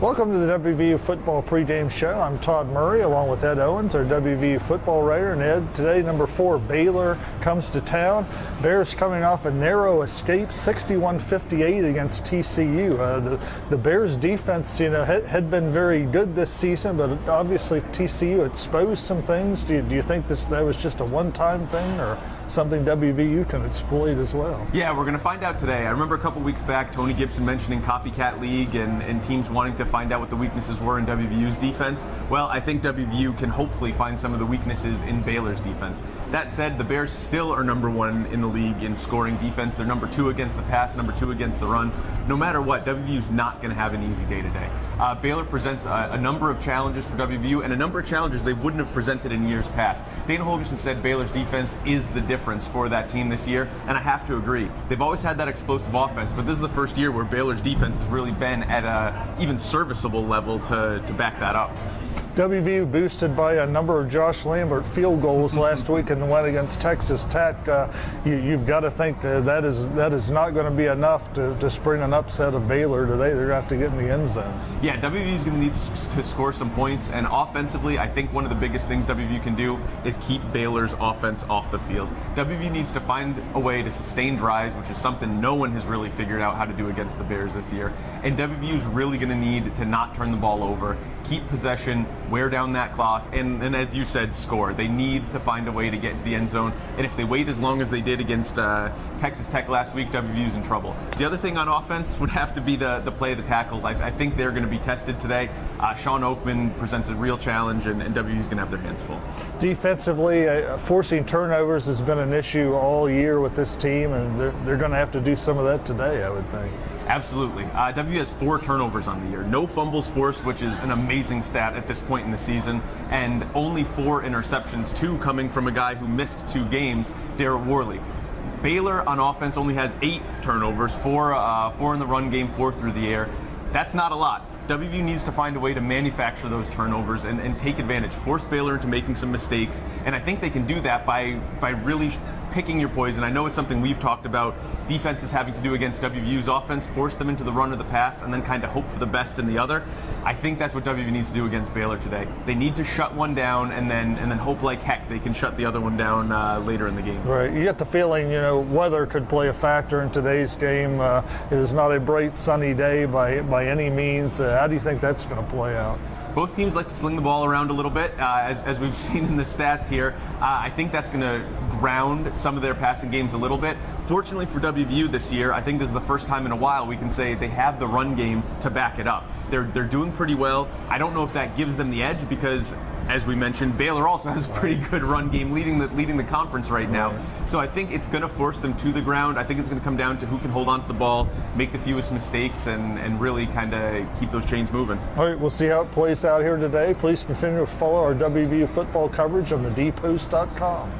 Welcome to the WVU Football Pregame Show. I'm Todd Murray along with Ed Owens, our WVU football writer. And Ed, today number 4, Baylor comes to town. Bears coming off a narrow escape, 61-58 against TCU. The Bears defense, had been very good this season, but obviously TCU exposed some things. Do you think that was just a one-time thing or something WVU can exploit as well? Yeah, we're going to find out today. I remember a couple weeks back, Tony Gibson mentioning copycat league and teams wanting to find out what the weaknesses were in WVU's defense. Well, I think WVU can hopefully find some of the weaknesses in Baylor's defense. That said, the Bears still are number 1 in the league in scoring defense. They're number 2 against the pass, number 2 against the run. No matter what, WVU's not going to have an easy day today. Baylor presents a number of challenges for WVU and a number of challenges they wouldn't have presented in years past. Dana Holgerson said Baylor's defense is the difference for that team this year, and I have to agree. They've always had that explosive offense, but this is the first year where Baylor's defense has really been at a even serviceable level to back that up. WVU boosted by a number of Josh Lambert field goals last week in the win against Texas Tech. You've got to think that is not going to be enough to spring an upset of Baylor today. They're going to have to get in the end zone. Yeah, WVU is going to need to score some points, and offensively, I think one of the biggest things WVU can do is keep Baylor's offense off the field. WVU needs to find a way to sustain drives, which is something no one has really figured out how to do against the Bears this year. And WVU is really going to need to not turn the ball over, keep possession, wear down that clock, and as you said, score. They need to find a way to get into the end zone, and if they wait as long as they did against Texas Tech last week, WVU's in trouble. The other thing on offense would have to be the play of the tackles. I think they're going to be tested today. Sean Oakman presents a real challenge, and WVU's going to have their hands full. Defensively, forcing turnovers has been an issue all year with this team, and they're going to have to do some of that today, I would think. Absolutely. WVU has 4 turnovers on the year. No fumbles forced, which is an amazing stat at this point in the season, and only 4 interceptions, 2 coming from a guy who missed 2 games, Darrell Worley. Baylor on offense only has 8 turnovers, 4 in the run game, 4 through the air. That's not a lot. WVU needs to find a way to manufacture those turnovers and take advantage, force Baylor into making some mistakes, and I think they can do that by really picking your poison. I know it's something we've talked about, defenses having to do against WVU's offense, force them into the run or the pass, and then kind of hope for the best in the other. I think that's what WVU needs to do against Baylor today. They need to shut one down and then hope like heck they can shut the other one down later in the game. Right. You get the feeling, weather could play a factor in today's game. It is not a bright, sunny day by any means. How do you think that's going to play out? Both teams like to sling the ball around a little bit, as we've seen in the stats here. I think that's going to ground some of their passing games a little bit. Fortunately for WVU this year, I think this is the first time in a while we can say they have the run game to back it up. They're doing pretty well. I don't know if that gives them the edge because, as we mentioned, Baylor also has a pretty good run game leading the conference right now. So I think it's going to force them to the ground. I think it's going to come down to who can hold on to the ball, make the fewest mistakes, and really kind of keep those chains moving. All right, we'll see how it plays out here today. Please continue to follow our WVU football coverage on thedpost.com.